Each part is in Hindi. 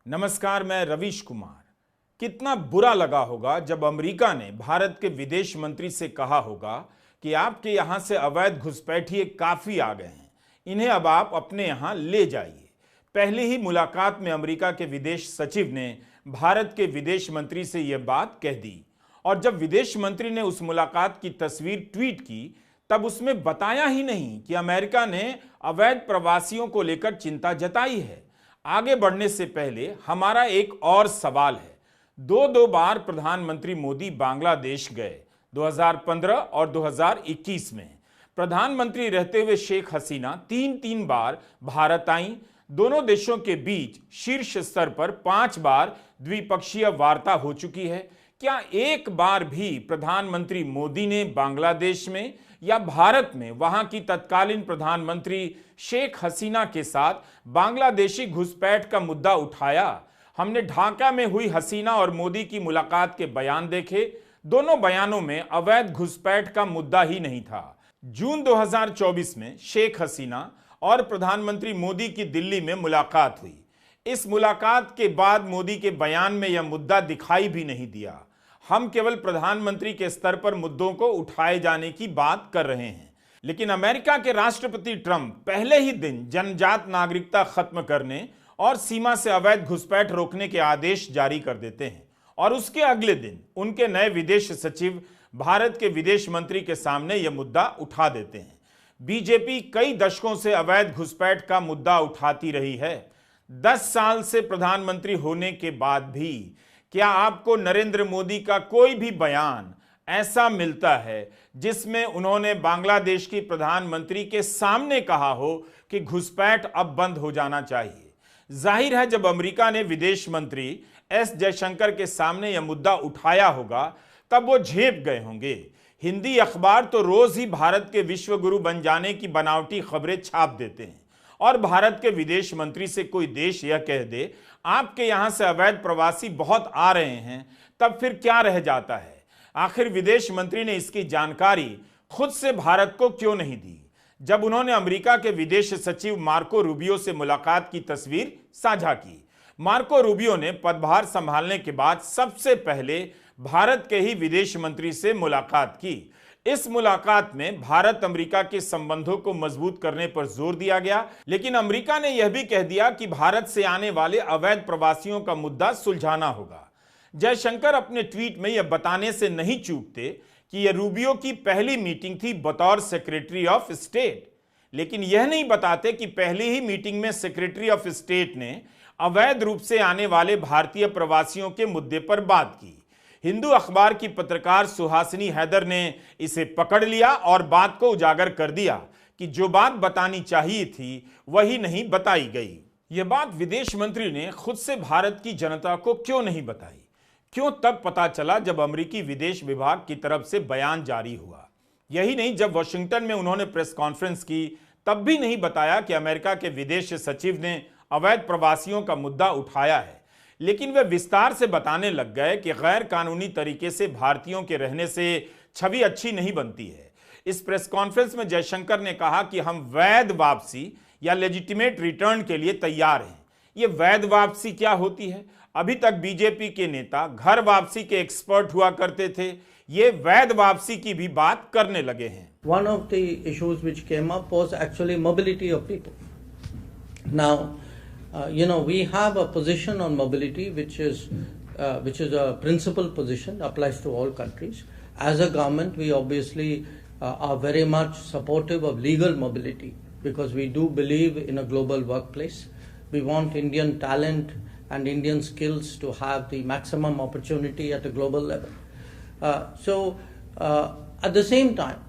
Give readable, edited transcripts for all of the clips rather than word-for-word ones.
नमस्कार, मैं रवीश कुमार। कितना बुरा लगा होगा जब अमेरिका ने भारत के विदेश मंत्री से कहा होगा कि आपके यहां से अवैध घुसपैठिए काफी आ गए हैं, इन्हें अब आप अपने यहां ले जाइए। पहली ही मुलाकात में अमेरिका के विदेश सचिव ने भारत के विदेश मंत्री से यह बात कह दी। और जब विदेश मंत्री ने उस मुलाकात की तस्वीर ट्वीट की तब उसमें बताया ही नहीं कि अमेरिका ने अवैध प्रवासियों को लेकर चिंता जताई है। आगे बढ़ने से पहले हमारा एक और सवाल है। दो बार प्रधानमंत्री मोदी बांग्लादेश गए, 2015 और 2021 में। प्रधानमंत्री रहते हुए शेख हसीना तीन बार भारत आईं। दोनों देशों के बीच शीर्ष स्तर पर 5 बार द्विपक्षीय वार्ता हो चुकी है। क्या एक बार भी प्रधानमंत्री मोदी ने बांग्लादेश में या भारत में वहां की तत्कालीन प्रधानमंत्री शेख हसीना के साथ बांग्लादेशी घुसपैठ का मुद्दा उठाया? हमने ढाका में हुई हसीना और मोदी की मुलाकात के बयान देखे। दोनों बयानों में अवैध घुसपैठ का मुद्दा ही नहीं था। जून 2024 में शेख हसीना और प्रधानमंत्री मोदी की दिल्ली में मुलाकात हुई। इस मुलाकात के बाद मोदी के बयान में यह मुद्दा दिखाई भी नहीं दिया। हम केवल प्रधानमंत्री के स्तर पर मुद्दों को उठाए जाने की बात कर रहे हैं। लेकिन अमेरिका के राष्ट्रपति ट्रंप पहले ही दिन जन्मजात नागरिकता खत्म करने और सीमा से अवैध घुसपैठ रोकने के आदेश जारी कर देते हैं और उसके अगले दिन उनके नए विदेश सचिव भारत के विदेश मंत्री के सामने यह मुद्दा उठा देते हैं। बीजेपी कई दशकों से अवैध घुसपैठ का मुद्दा उठाती रही है। 10 साल से प्रधानमंत्री होने के बाद भी क्या आपको नरेंद्र मोदी का कोई भी बयान ऐसा मिलता है जिसमें उन्होंने बांग्लादेश की प्रधानमंत्री के सामने कहा हो कि घुसपैठ अब बंद हो जाना चाहिए? जाहिर है जब अमेरिका ने विदेश मंत्री एस जयशंकर के सामने यह मुद्दा उठाया होगा तब वो झेप गए होंगे। हिंदी अखबार तो रोज ही भारत के विश्व गुरु बन जाने की बनावटी खबरें छाप देते हैं और भारत के विदेश मंत्री से कोई देश यह कह दे आपके यहां से अवैध प्रवासी बहुत आ रहे हैं, तब फिर क्या रह जाता है? आखिर विदेश मंत्री ने इसकी जानकारी खुद से भारत को क्यों नहीं दी? जब उन्होंने अमेरिका के विदेश सचिव मार्को रूबियो से मुलाकात की तस्वीर साझा की। मार्को रूबियो ने पदभार संभालने के बाद सबसे पहले भारत के ही विदेश मंत्री से मुलाकात की। इस मुलाकात में भारत अमेरिका के संबंधों को मजबूत करने पर जोर दिया गया, लेकिन अमेरिका ने यह भी कह दिया कि भारत से आने वाले अवैध प्रवासियों का मुद्दा सुलझाना होगा। जयशंकर अपने ट्वीट में यह बताने से नहीं चूकते कि यह रूबियो की पहली मीटिंग थी बतौर सेक्रेटरी ऑफ स्टेट, लेकिन यह नहीं बताते कि पहली ही मीटिंग में सेक्रेटरी ऑफ स्टेट ने अवैध रूप से आने वाले भारतीय प्रवासियों के मुद्दे पर बात की। हिंदू अखबार की पत्रकार सुहासिनी हैदर ने इसे पकड़ लिया और बात को उजागर कर दिया कि जो बात बतानी चाहिए थी वही नहीं बताई गई। यह बात विदेश मंत्री ने खुद से भारत की जनता को क्यों नहीं बताई? क्यों तब पता चला जब अमेरिकी विदेश विभाग की तरफ से बयान जारी हुआ? यही नहीं, जब वॉशिंगटन में उन्होंने प्रेस कॉन्फ्रेंस की तब भी नहीं बताया कि अमेरिका के विदेश सचिव ने अवैध प्रवासियों का मुद्दा उठाया है। लेकिन वे विस्तार से बताने लग गए कि गैर कानूनी तरीके से भारतीयों के रहने से छवि अच्छी नहीं बनती है। इस प्रेस कॉन्फ्रेंस में जयशंकर ने कहा कि हम वैध वापसी या लेजिटिमेट रिटर्न के लिए तैयार हैं। ये वैध वापसी क्या होती है? अभी तक बीजेपी के नेता घर वापसी के एक्सपर्ट हुआ करते थे, ये वैध वापसी की भी बात करने लगे हैं। One of the issues which came up was actually mobility of people. Now, we have a position on mobility which is a principal position, applies to all countries. As a government, we obviously are very much supportive of legal mobility because we do believe in a global workplace. We want Indian talent and Indian skills to have the maximum opportunity at a global level. At the same time,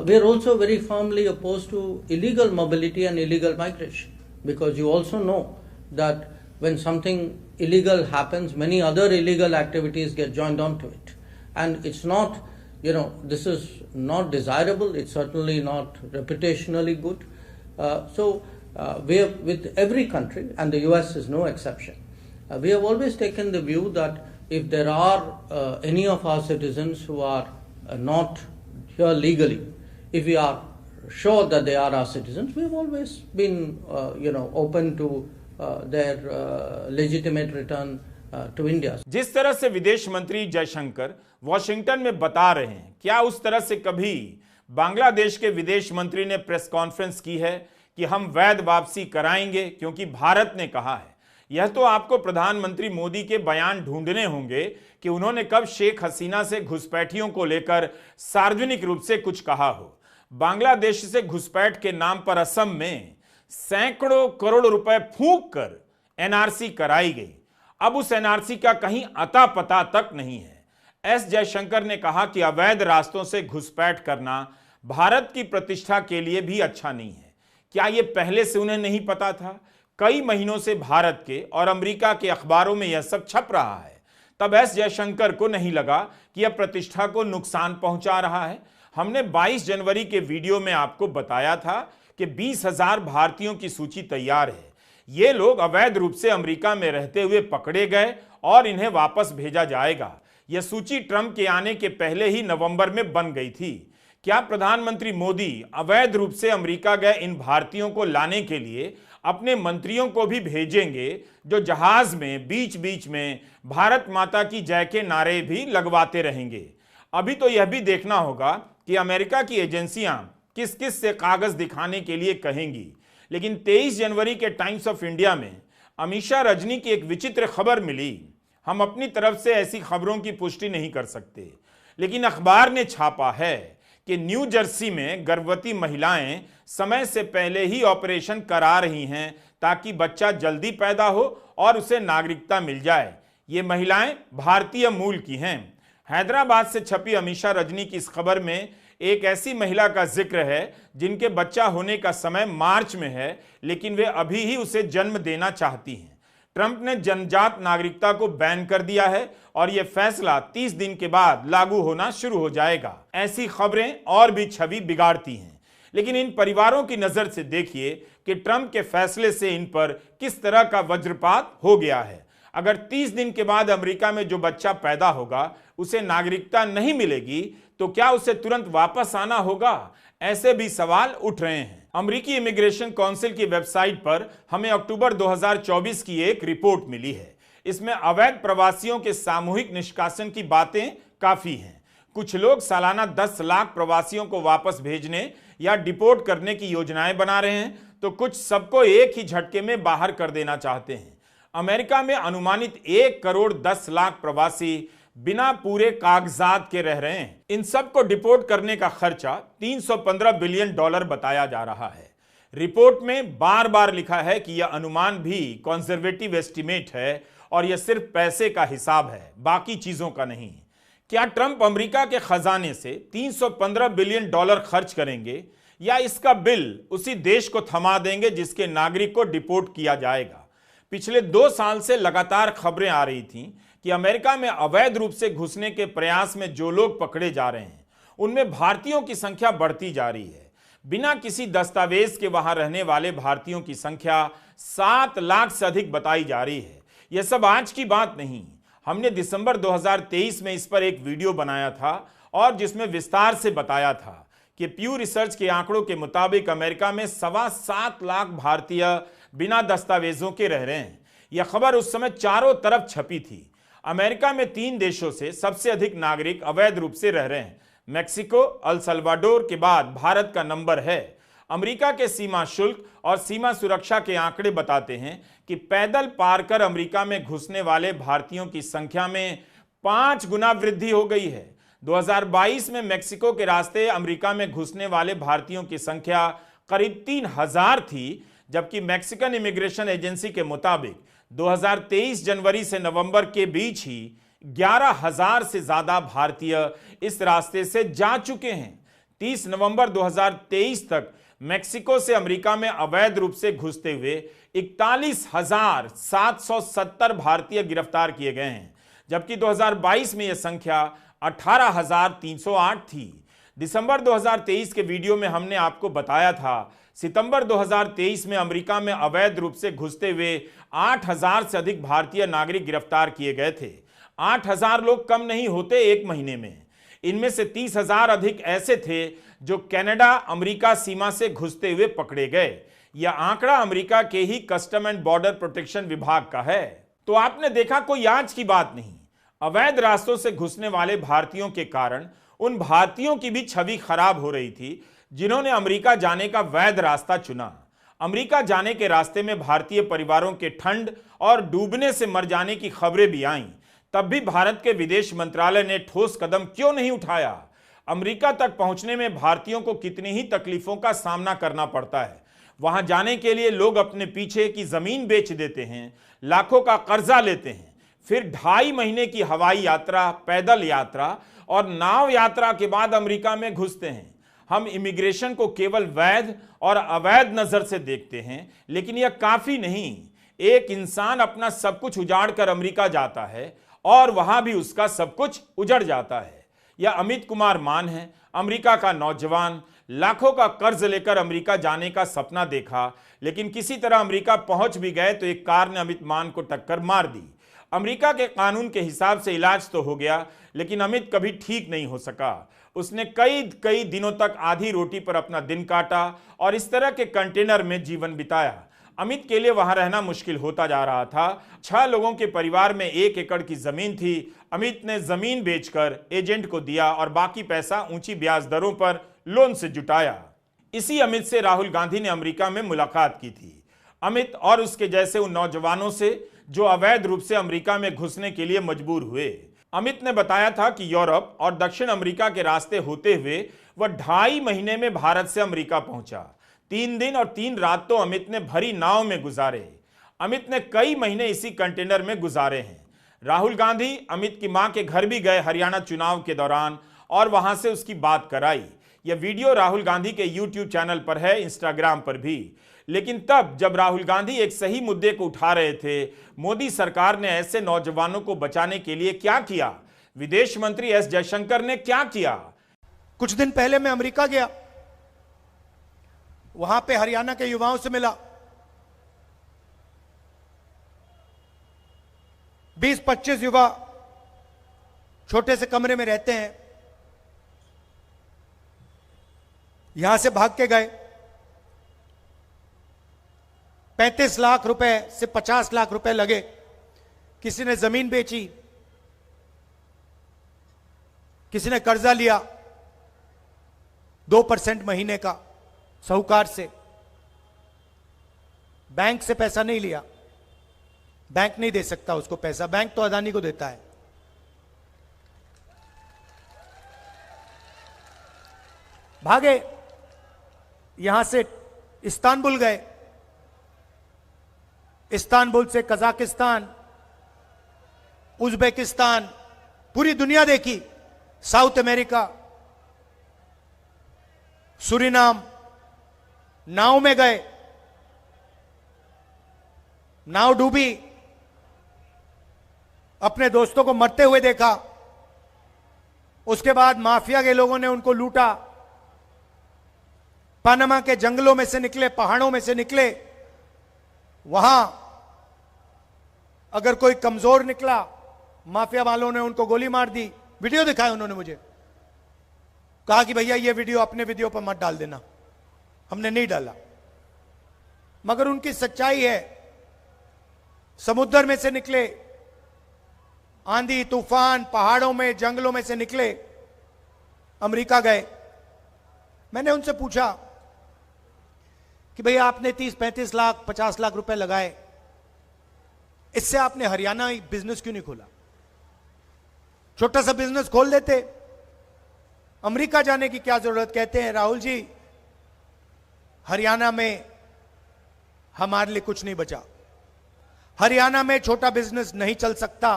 we are also very firmly opposed to illegal mobility and illegal migration, because you also know that when something illegal happens, many other illegal activities get joined onto it. And it's not, this is not desirable, it's certainly not reputationally good. We have, with every country, and the US is no exception, we have always taken the view that if there are any of our citizens who are not here legally, if we are sure that they are our citizens, we have always been open to their legitimate return to India. जिस तरह से विदेश मंत्री जयशंकर वॉशिंगटन में बता रहे हैं, क्या उस तरह से कभी बांग्लादेश के विदेश मंत्री ने प्रेस कॉन्फ्रेंस की है कि हम वैध वापसी कराएंगे क्योंकि भारत ने कहा है? यह तो आपको प्रधानमंत्री मोदी के बयान ढूंढने होंगे कि उन्होंने कब शेख हसीना से घुसपैठियों को लेकर सार्वजनिक रूप से कुछ कहा हो। बांग्लादेश से घुसपैठ के नाम पर असम में सैकड़ों करोड़ रुपए फूंक कर एनआरसी कराई गई। अब उस एनआरसी का कहीं अता पता तक नहीं है। एस जयशंकर ने कहा कि अवैध रास्तों से घुसपैठ करना भारत की प्रतिष्ठा के लिए भी अच्छा नहीं है। क्या यह पहले से उन्हें नहीं पता था? कई महीनों से भारत के और अमेरिका के अखबारों में यह सब छप रहा है। तब एस जयशंकर को नहीं लगा कि यह प्रतिष्ठा को नुकसान पहुंचा रहा है। हमने 22 जनवरी के वीडियो में आपको बताया था कि 20,000 भारतीयों की सूची तैयार है। ये लोग अवैध रूप से अमेरिका में रहते हुए पकड़े गए और इन्हें वापस भेजा जाएगा। यह सूची ट्रंप के आने के पहले ही नवंबर में बन गई थी। क्या प्रधानमंत्री मोदी अवैध रूप से अमेरिका गए इन भारतीयों को लाने के लिए अपने मंत्रियों को भी भेजेंगे, जो जहाज में बीच बीच में भारत माता की जय के नारे भी लगवाते रहेंगे? अभी तो यह भी देखना होगा कि अमेरिका की एजेंसियां किस किस से कागज दिखाने के लिए कहेंगी। लेकिन 23 जनवरी के टाइम्स ऑफ इंडिया में अमीषा रजनी की एक विचित्र खबर मिली। हम अपनी तरफ से ऐसी खबरों की पुष्टि नहीं कर सकते, लेकिन अखबार ने छापा है कि न्यू जर्सी में गर्भवती महिलाएं समय से पहले ही ऑपरेशन करा रही हैं ताकि बच्चा जल्दी पैदा हो और उसे नागरिकता मिल जाए। ये महिलाएं भारतीय मूल की हैं। हैदराबाद से छपी अमीषा रजनी की इस खबर में एक ऐसी महिला का जिक्र है जिनके बच्चा होने का समय मार्च में है, लेकिन वे अभी ही उसे जन्म देना चाहती हैं। ट्रंप ने जन्मजात नागरिकता को बैन कर दिया है और यह फैसला 30 दिन के बाद लागू होना शुरू हो जाएगा। ऐसी खबरें और भी छवि बिगाड़ती हैं, लेकिन इन परिवारों की नजर से देखिए कि ट्रंप के फैसले से इन पर किस तरह का वज्रपात हो गया है। अगर 30 दिन के बाद अमेरिका में जो बच्चा पैदा होगा उसे नागरिकता नहीं मिलेगी तो क्या उसे तुरंत वापस आना होगा? ऐसे भी सवाल उठ रहे हैं। अमेरिकी इमिग्रेशन काउंसिल की वेबसाइट पर हमें अक्टूबर 2024 की एक रिपोर्ट मिली है। इसमें अवैध प्रवासियों के सामूहिक निष्कासन की बातें काफी हैं। कुछ लोग सालाना 10 लाख प्रवासियों को वापस भेजने या डिपोर्ट करने की योजनाएं बना रहे हैं, तो कुछ सबको एक ही झटके में बाहर कर देना चाहते हैं। अमेरिका में अनुमानित 1 करोड़ 10 लाख प्रवासी बिना पूरे कागजात के रह रहे हैं। इन सबको डिपोर्ट करने का खर्चा $315 बिलियन बताया जा रहा है। रिपोर्ट में बार बार लिखा है कि यह अनुमान भी कंजर्वेटिव एस्टिमेट है और यह सिर्फ पैसे का हिसाब है, बाकी चीजों का नहीं। क्या ट्रंप अमेरिका के खजाने से $315 बिलियन खर्च करेंगे या इसका बिल उसी देश को थमा देंगे जिसके नागरिक को डिपोर्ट किया जाएगा? पिछले 2 साल से लगातार खबरें आ रही थीं कि अमेरिका में अवैध रूप से घुसने के प्रयास में जो लोग पकड़े जा रहे हैं उनमें भारतीयों की संख्या बढ़ती जा रही है। बिना किसी दस्तावेज के वहां रहने वाले भारतीयों की संख्या 7 लाख से अधिक बताई जा रही है। यह सब आज की बात नहीं। हमने दिसंबर 2023 में इस पर एक वीडियो बनाया था और जिसमें विस्तार से बताया था कि प्यू रिसर्च के आंकड़ों के मुताबिक अमेरिका में 7.25 लाख भारतीय बिना दस्तावेजों के रह रहे हैं। यह खबर उस समय चारों तरफ छपी थी। अमेरिका में 3 देशों से सबसे अधिक नागरिक अवैध रूप से रह रहे हैं। मेक्सिको, अल सल्वाडोर के बाद भारत का नंबर है। अमेरिका के सीमा शुल्क और सीमा सुरक्षा के आंकड़े बताते हैं कि पैदल पार कर अमेरिका में घुसने वाले भारतीयों की संख्या में 5 गुना वृद्धि हो गई है। 2022 में मेक्सिको के रास्ते अमेरिका में घुसने वाले भारतीयों की संख्या करीब 3,000 थी, जबकि मैक्सिकन इमिग्रेशन एजेंसी के मुताबिक 2023 जनवरी से नवंबर के बीच ही 11,000 से ज्यादा भारतीय इस रास्ते से जा चुके हैं। 30 नवंबर 2023 तक मेक्सिको से अमेरिका में अवैध रूप से घुसते हुए 41,770 भारतीय गिरफ्तार किए गए हैं, जबकि 2022 में यह संख्या 18,308 थी। दिसंबर 2023 के वीडियो में हमने आपको बताया था सितंबर 2023 में अमेरिका में अवैध रूप से घुसते हुए 8,000 से अधिक भारतीय नागरिक गिरफ्तार किए गए थे। 8,000 लोग कम नहीं होते एक महीने में। इनमें से 30,000 अधिक ऐसे थे जो कनाडा अमेरिका सीमा से घुसते हुए पकड़े गए। यह आंकड़ा अमेरिका के ही कस्टम एंड बॉर्डर प्रोटेक्शन विभाग का है। तो आपने देखा, कोई आज की बात नहीं। अवैध रास्तों से घुसने वाले भारतीयों के कारण उन भारतीयों की भी छवि खराब हो रही थी जिन्होंने अमेरिका जाने का वैध रास्ता चुना। अमेरिका जाने के रास्ते में भारतीय परिवारों के ठंड और डूबने से मर जाने की खबरें भी आईं। तब भी भारत के विदेश मंत्रालय ने ठोस कदम क्यों नहीं उठाया? अमेरिका तक पहुंचने में भारतीयों को कितनी ही तकलीफों का सामना करना पड़ता है। वहां जाने के लिए लोग अपने पीछे की जमीन बेच देते हैं, लाखों का कर्जा लेते हैं, फिर 2.5 महीने की हवाई यात्रा, पैदल यात्रा और नाव यात्रा के बाद अमेरिका में घुसते हैं। हम इमिग्रेशन को केवल वैध और अवैध नजर से देखते हैं, लेकिन यह काफी नहीं। एक इंसान अपना सब कुछ उजाड़ कर अमेरिका जाता है और वहां भी उसका सब कुछ उजड़ जाता है। यह अमित कुमार मान है, अमेरिका का नौजवान, लाखों का कर्ज लेकर अमेरिका जाने का सपना देखा, लेकिन किसी तरह अमेरिका पहुंच भी गए तो एक कार ने अमित मान को टक्कर मार दी। अमेरिका के कानून के हिसाब से इलाज तो हो गया, लेकिन अमित कभी ठीक नहीं हो सका। उसने कई दिनों तक आधी रोटी पर अपना दिन काटा और इस तरह के कंटेनर में जीवन बिताया। अमित के लिए वहां रहना मुश्किल होता जा रहा था। 6 लोगों के परिवार में 1 एकड़ की जमीन थी। अमित ने जमीन बेचकर एजेंट को दिया और बाकी पैसा ऊंची ब्याज दरों पर लोन से जुटाया। इसी अमित से राहुल गांधी ने अमेरिका में मुलाकात की थी। अमित और उसके जैसे उन नौजवानों से जो अवैध रूप से अमेरिका में घुसने के लिए मजबूर हुए। अमित ने बताया था कि यूरोप और दक्षिण अमेरिका के रास्ते होते हुए वह 2.5 महीने में भारत से अमेरिका पहुंचा। 3 दिन और 3 रात तो अमित ने भरी नाव में गुजारे। अमित ने कई महीने इसी कंटेनर में गुजारे हैं। राहुल गांधी अमित की मां के घर भी गए हरियाणा चुनाव के दौरान और वहां से उसकी बात कराई। यह वीडियो राहुल गांधी के YouTube चैनल पर है, इंस्टाग्राम पर भी। लेकिन तब जब राहुल गांधी एक सही मुद्दे को उठा रहे थे, मोदी सरकार ने ऐसे नौजवानों को बचाने के लिए क्या किया? विदेश मंत्री एस जयशंकर ने क्या किया? कुछ दिन पहले मैं अमेरिका गया, वहां पे हरियाणा के युवाओं से मिला। 20-25 युवा छोटे से कमरे में रहते हैं, यहां से भाग के गए। 35 लाख रुपए से 50 लाख रुपए लगे। किसी ने जमीन बेची, किसी ने कर्जा लिया 2% महीने का साहूकार से। बैंक से पैसा नहीं लिया, बैंक नहीं दे सकता उसको पैसा, बैंक तो अदानी को देता है। भागे, यहां से इस्तांबुल गए, इस्तांबुल से कजाकिस्तान, उज्बेकिस्तान, पूरी दुनिया देखी, साउथ अमेरिका, सूरीनाम। नाव में गए, नाव डूबी, अपने दोस्तों को मरते हुए देखा। उसके बाद माफिया के लोगों ने उनको लूटा। पनामा के जंगलों में से निकले, पहाड़ों में से निकले। वहां अगर कोई कमजोर निकला, माफिया वालों ने उनको गोली मार दी। वीडियो दिखाया उन्होंने मुझे, कहा कि भैया ये वीडियो अपने वीडियो पर मत डाल देना। हमने नहीं डाला, मगर उनकी सच्चाई है। समुद्र में से निकले, आंधी तूफान, पहाड़ों में, जंगलों में से निकले, अमेरिका गए। मैंने उनसे पूछा कि भैया आपने 30-35 लाख 50 लाख रुपए लगाए, इससे आपने हरियाणा बिजनेस क्यों नहीं खोला? छोटा सा बिजनेस खोल देते, अमेरिका जाने की क्या जरूरत? कहते हैं राहुल जी, हरियाणा में हमारे लिए कुछ नहीं बचा। हरियाणा में छोटा बिजनेस नहीं चल सकता,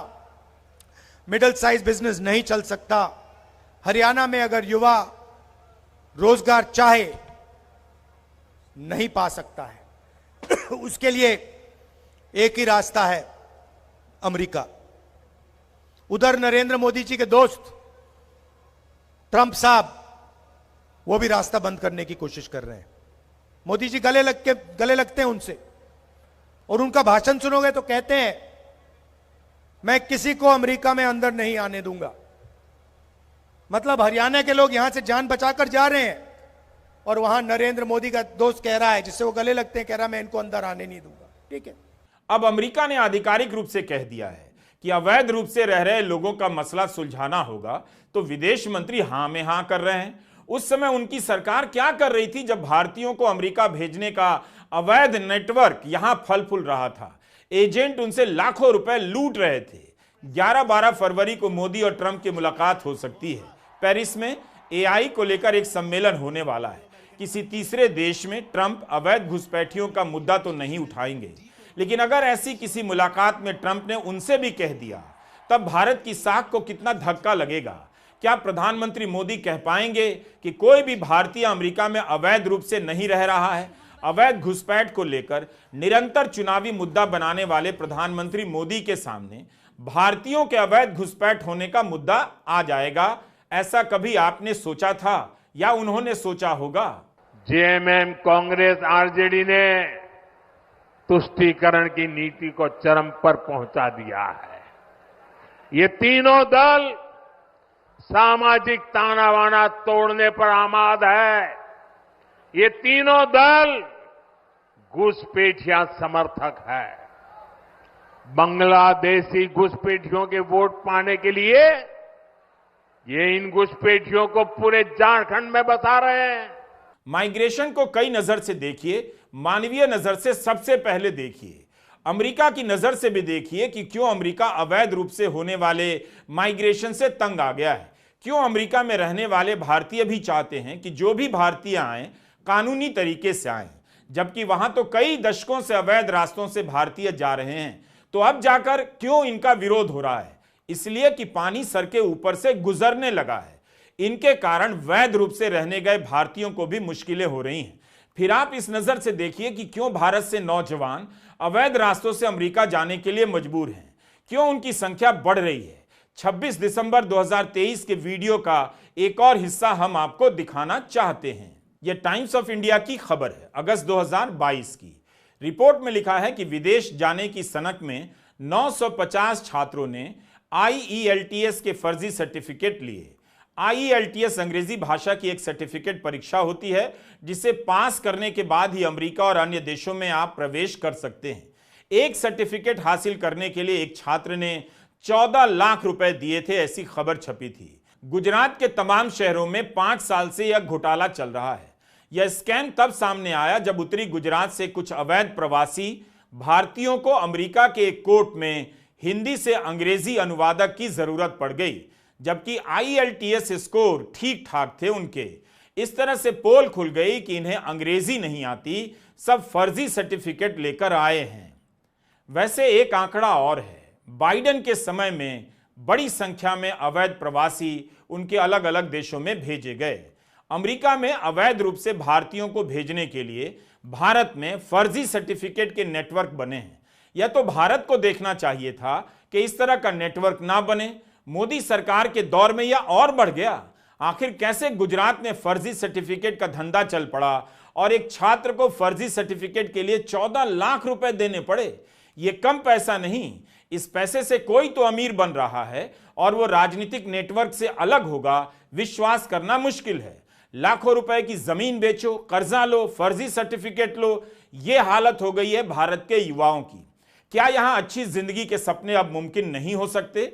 मिडिल साइज बिजनेस नहीं चल सकता। हरियाणा में अगर युवा रोजगार चाहे, नहीं पा सकता है। उसके लिए एक ही रास्ता है, अमेरिका। उधर नरेंद्र मोदी जी के दोस्त ट्रंप साहब, वो भी रास्ता बंद करने की कोशिश कर रहे हैं। मोदी जी गले लगते हैं उनसे, और उनका भाषण सुनोगे तो कहते हैं मैं किसी को अमेरिका में अंदर नहीं आने दूंगा। मतलब हरियाणा के लोग यहां से जान बचाकर जा रहे हैं, और वहां नरेंद्र मोदी का दोस्त कह रहा है, जिससे वो गले लगते हैं, कह रहा मैं इनको अंदर आने नहीं दूंगा। ठीक है, अब अमेरिका ने आधिकारिक रूप से कह दिया है कि अवैध रूप से रह रहे लोगों का मसला सुलझाना होगा, तो विदेश मंत्री हां में हां कर रहे हैं। उस समय उनकी सरकार क्या कर रही थी जब भारतीयों को अमेरिका भेजने का अवैध नेटवर्क यहां फल फूल रहा था? एजेंट उनसे लाखों रुपए लूट रहे थे। 11-12 फरवरी को मोदी और ट्रंप की मुलाकात हो सकती है। पेरिस में एआई को लेकर एक सम्मेलन होने वाला है। किसी तीसरे देश में ट्रंप अवैध घुसपैठियों का मुद्दा तो नहीं उठाएंगे, लेकिन अगर ऐसी किसी मुलाकात में ट्रंप ने उनसे भी कह दिया, तब भारत की साख को कितना धक्का लगेगा। क्या प्रधानमंत्री मोदी कह पाएंगे कि कोई भी भारतीय अमेरिका में अवैध रूप से नहीं रह रहा है? अवैध घुसपैठ को लेकर निरंतर चुनावी मुद्दा बनाने वाले प्रधानमंत्री मोदी के सामने भारतीयों के अवैध घुसपैठ होने का मुद्दा आ जाएगा, ऐसा कभी आपने सोचा था या उन्होंने सोचा होगा? जेएमएम, कांग्रेस, आरजेडी ने तुष्टीकरण की नीति को चरम पर पहुंचा दिया है। ये तीनों दल सामाजिक ताना बाना तोड़ने पर आमाद है। ये तीनों दल घुसपैठिया समर्थक है। बांग्लादेशी घुसपैठियों के वोट पाने के लिए ये इन घुसपैठियों को पूरे झारखंड में बसा रहे हैं। माइग्रेशन को कई नजर से देखिए, मानवीय नजर से सबसे पहले देखिए, अमेरिका की नजर से भी देखिए कि क्यों अमेरिका अवैध रूप से होने वाले माइग्रेशन से तंग आ गया है। क्यों अमेरिका में रहने वाले भारतीय भी चाहते हैं कि जो भी भारतीय आए कानूनी तरीके से आए, जबकि वहां तो कई दशकों से अवैध रास्तों से भारतीय जा रहे हैं। तो अब जाकर क्यों इनका विरोध हो रहा है? इसलिए कि पानी सर के ऊपर से गुजरने लगा है। इनके कारण वैध रूप से रहने गए भारतीयों को भी मुश्किलें हो रही हैं। फिर आप इस नजर से देखिए कि क्यों भारत से नौजवान अवैध रास्तों से अमेरिका जाने के लिए मजबूर हैं, क्यों उनकी संख्या बढ़ रही है। 26 दिसंबर 2023 के वीडियो का एक और हिस्सा हम आपको दिखाना चाहते हैं। यह टाइम्स ऑफ इंडिया की खबर है, अगस्त 2022 की। रिपोर्ट में लिखा है कि विदेश जाने की सनक में 950 छात्रों ने IELTS के फर्जी सर्टिफिकेट लिए। IELTS अंग्रेजी भाषा की एक सर्टिफिकेट परीक्षा होती है, जिसे पास करने के बाद ही अमेरिका और अन्य देशों में आप प्रवेश कर सकते हैं। एक सर्टिफिकेट हासिल करने के लिए एक छात्र ने 14 लाख रुपए दिए थे, ऐसी खबर छपी थी। गुजरात के तमाम शहरों में 5 साल से यह घोटाला चल रहा है। यह स्कैम तब सामने आया जब उत्तरी गुजरात से कुछ अवैध प्रवासी भारतीयों को अमेरिका के एक कोर्ट में हिंदी से अंग्रेजी अनुवादक की जरूरत पड़ गई, जबकि IELTS स्कोर ठीक ठाक थे उनके। इस तरह से पोल खुल गई कि इन्हें अंग्रेजी नहीं आती, सब फर्जी सर्टिफिकेट लेकर आए हैं। वैसे एक आंकड़ा और है, बाइडेन के समय में बड़ी संख्या में अवैध प्रवासी उनके अलग अलग देशों में भेजे गए। अमेरिका में अवैध रूप से भारतीयों को भेजने के लिए भारत में फर्जी सर्टिफिकेट के नेटवर्क बने हैं। यह तो भारत को देखना चाहिए था कि इस तरह का नेटवर्क ना बने। मोदी सरकार के दौर में यह और बढ़ गया। आखिर कैसे गुजरात में फर्जी सर्टिफिकेट का धंधा चल पड़ा और एक छात्र को फर्जी सर्टिफिकेट के लिए 14 लाख रुपए देने पड़े? यह कम पैसा नहीं, इस पैसे से कोई तो अमीर बन रहा है और वो राजनीतिक नेटवर्क से अलग होगा, विश्वास करना मुश्किल है। लाखों रुपए की जमीन बेचो, कर्जा लो, फर्जी सर्टिफिकेट लो, ये हालत हो गई है भारत के युवाओं की। क्या यहां अच्छी जिंदगी के सपने अब मुमकिन नहीं हो सकते?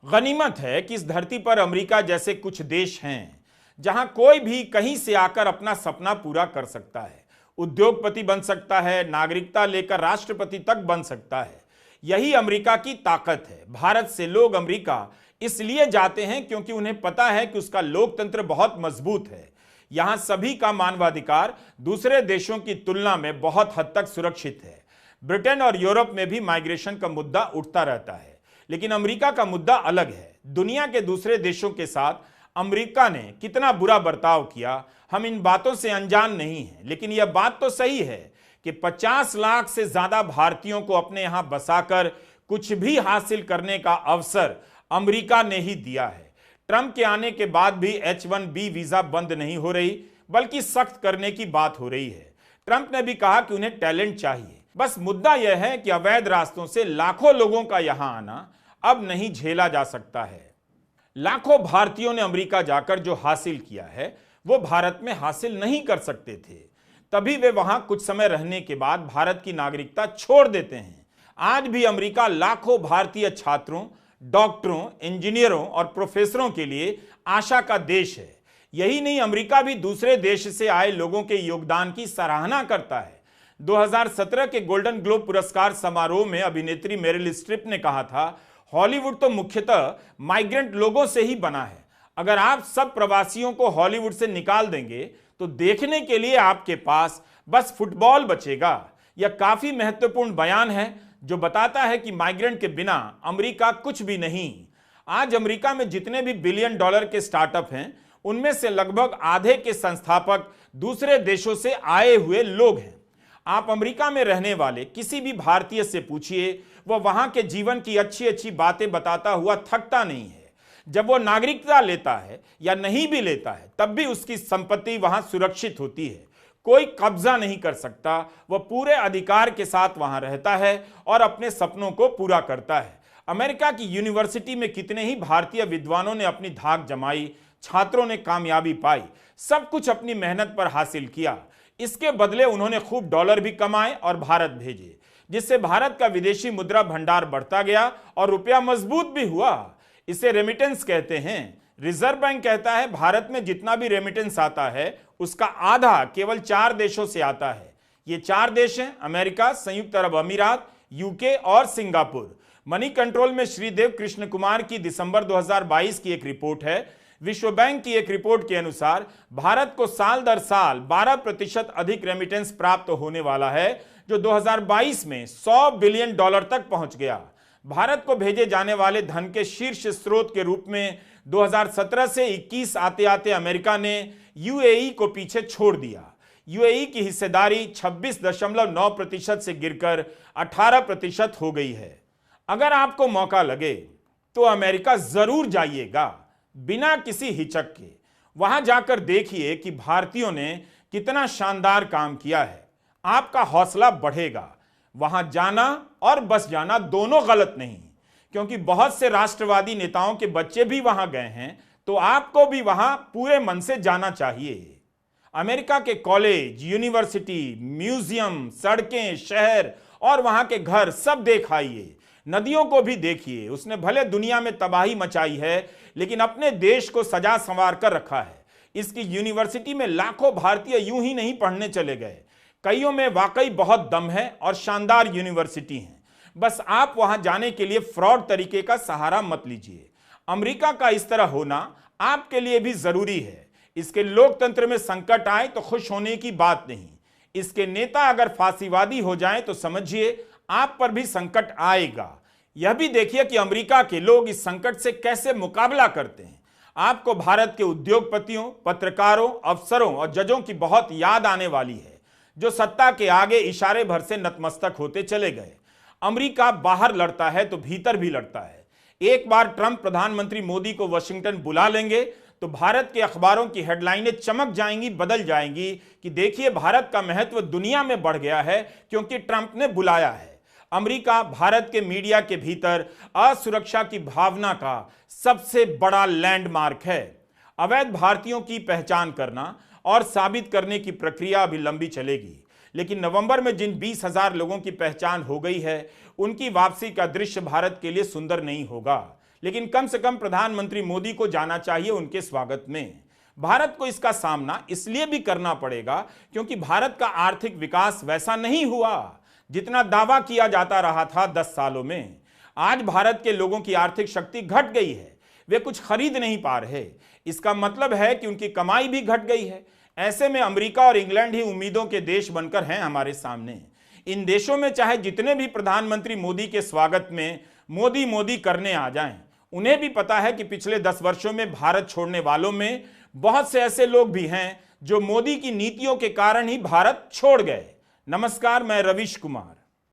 गनीमत है कि इस धरती पर अमेरिका जैसे कुछ देश हैं जहां कोई भी कहीं से आकर अपना सपना पूरा कर सकता है, उद्योगपति बन सकता है, नागरिकता लेकर राष्ट्रपति तक बन सकता है। यही अमेरिका की ताकत है। भारत से लोग अमेरिका इसलिए जाते हैं क्योंकि उन्हें पता है कि उसका लोकतंत्र बहुत मजबूत है। यहां सभी का मानवाधिकार दूसरे देशों की तुलना में बहुत हद तक सुरक्षित है। ब्रिटेन और यूरोप में भी माइग्रेशन का मुद्दा उठता रहता है, लेकिन अमेरिका का मुद्दा अलग है। दुनिया के दूसरे देशों के साथ अमेरिका ने कितना बुरा बर्ताव किया, हम इन बातों से अनजान नहीं हैं। लेकिन यह बात तो सही है कि 50 लाख से ज्यादा भारतीयों को अपने यहां बसाकर कुछ भी हासिल करने का अवसर अमेरिका ने ही दिया है। ट्रंप के आने के बाद भी H-1B वीजा बंद नहीं हो रही, बल्कि सख्त करने की बात हो रही है। ट्रंप ने भी कहा कि उन्हें टैलेंट चाहिए। बस मुद्दा यह है कि अवैध रास्तों से लाखों लोगों का यहां आना अब नहीं झेला जा सकता है। लाखों भारतीयों ने अमेरिका जाकर जो हासिल किया है वो भारत में हासिल नहीं कर सकते थे, तभी वे वहां कुछ समय रहने के बाद भारत की नागरिकता छोड़ देते हैं। आज भी अमेरिका लाखों भारतीय छात्रों, डॉक्टरों, इंजीनियरों और प्रोफेसरों के लिए आशा का देश है। यही नहीं, अमेरिका भी दूसरे देश से आए लोगों के योगदान की सराहना करता है। 2017 के गोल्डन ग्लोब पुरस्कार समारोह में अभिनेत्री मेरिल स्ट्रिप ने कहा था, हॉलीवुड तो मुख्यतः माइग्रेंट लोगों से ही बना है। अगर आप सब प्रवासियों को हॉलीवुड से निकाल देंगे तो देखने के लिए आपके पास बस फुटबॉल बचेगा। यह काफी महत्वपूर्ण बयान है जो बताता है कि माइग्रेंट के बिना अमेरिका कुछ भी नहीं। आज अमेरिका में जितने भी बिलियन डॉलर के स्टार्टअप हैं, उनमें से लगभग आधे के संस्थापक दूसरे देशों से आए हुए लोग हैं। आप अमेरिका में रहने वाले किसी भी भारतीय से पूछिए, वह वहां के जीवन की अच्छी अच्छी बातें बताता हुआ थकता नहीं है। जब वो नागरिकता लेता है या नहीं भी लेता है, तब भी उसकी संपत्ति वहां सुरक्षित होती है। कोई कब्जा नहीं कर सकता। वह पूरे अधिकार के साथ वहां रहता है और अपने सपनों को पूरा करता है। अमेरिका की यूनिवर्सिटी में कितने ही भारतीय विद्वानों ने अपनी धाक जमाई, छात्रों ने कामयाबी पाई, सब कुछ अपनी मेहनत पर हासिल किया। इसके बदले उन्होंने खूब डॉलर भी कमाए और भारत भेजे, जिससे भारत का विदेशी मुद्रा भंडार बढ़ता गया और रुपया मजबूत भी हुआ। इसे रेमिटेंस कहते हैं। रिजर्व बैंक कहता है भारत में जितना भी रेमिटेंस आता है उसका आधा केवल 4 देशों से आता है। ये 4 देश हैं अमेरिका, संयुक्त अरब अमीरात, यूके और सिंगापुर। मनी कंट्रोल में श्रीदेव कृष्ण कुमार की दिसंबर 2022 की एक रिपोर्ट है। विश्व बैंक की एक रिपोर्ट के अनुसार भारत को साल दर साल 12% अधिक रेमिटेंस प्राप्त होने वाला है, जो 2022 में $100 बिलियन तक पहुंच गया। भारत को भेजे जाने वाले धन के शीर्ष स्रोत के रूप में 2017 से 21 आते आते अमेरिका ने यूएई को पीछे छोड़ दिया। यूएई की हिस्सेदारी 26.9% से गिरकर 18% हो गई है। अगर आपको मौका लगे तो अमेरिका जरूर जाइएगा, बिना किसी हिचक के। वहां जाकर देखिए कि भारतीयों ने कितना शानदार काम किया है। आपका हौसला बढ़ेगा। वहां जाना और बस जाना दोनों गलत नहीं, क्योंकि बहुत से राष्ट्रवादी नेताओं के बच्चे भी वहां गए हैं, तो आपको भी वहां पूरे मन से जाना चाहिए। अमेरिका के कॉलेज, यूनिवर्सिटी, म्यूजियम, सड़कें, शहर और वहां के घर सब देख आइए। नदियों को भी देखिए। उसने भले दुनिया में तबाही मचाई है, लेकिन अपने देश को सजा संवार कर रखा है। इसकी यूनिवर्सिटी में लाखों भारतीय यूं ही नहीं पढ़ने चले गए। कईयों में वाकई बहुत दम है और शानदार यूनिवर्सिटी है। बस आप वहां जाने के लिए फ्रॉड तरीके का सहारा मत लीजिए। अमेरिका का इस तरह होना आपके लिए भी जरूरी है। इसके लोकतंत्र में संकट आए तो खुश होने की बात नहीं। इसके नेता अगर फांसीवादी हो जाएं तो समझिए आप पर भी संकट आएगा। यह भी देखिए कि अमेरिका के लोग इस संकट से कैसे मुकाबला करते हैं। आपको भारत के उद्योगपतियों, पत्रकारों, अफसरों और जजों की बहुत याद आने वाली है, जो सत्ता के आगे इशारे भर से नतमस्तक होते चले गए। अमेरिका बाहर लड़ता है तो भीतर भी लड़ता है। एक बार ट्रंप प्रधानमंत्री मोदी को वाशिंगटन बुला लेंगे तो भारत के अखबारों की हेडलाइनें चमक जाएंगी, बदल जाएंगी कि देखिए भारत का महत्व दुनिया में बढ़ गया है क्योंकि ट्रंप ने बुलाया है। अमेरिका भारत के मीडिया के भीतर असुरक्षा की भावना का सबसे बड़ा लैंडमार्क है। अवैध भारतीयों की पहचान करना और साबित करने की प्रक्रिया अभी लंबी चलेगी, लेकिन नवंबर में जिन 20,000 लोगों की पहचान हो गई है, उनकी वापसी का दृश्य भारत के लिए सुंदर नहीं होगा, लेकिन कम से कम प्रधानमंत्री मोदी को जाना चाहिए उनके स्वागत में। भारत को इसका सामना इसलिए भी करना पड़ेगा क्योंकि भारत का आर्थिक विकास वैसा नहीं हुआ जितना दावा किया जाता रहा था 10 सालों में। आज भारत के लोगों की आर्थिक शक्ति घट गई है, वे कुछ खरीद नहीं पा रहे। इसका मतलब है कि उनकी कमाई भी घट गई है। ऐसे में अमेरिका और इंग्लैंड ही उम्मीदों के देश बनकर हैं हमारे सामने। इन देशों में चाहे जितने भी प्रधानमंत्री मोदी के स्वागत में मोदी मोदी करने आ जाएं, उन्हें भी पता है कि पिछले 10 वर्षों में भारत छोड़ने वालों में बहुत से ऐसे लोग भी हैं जो मोदी की नीतियों के कारण ही भारत छोड़ गए। नमस्कार, मैं रवीश कुमार।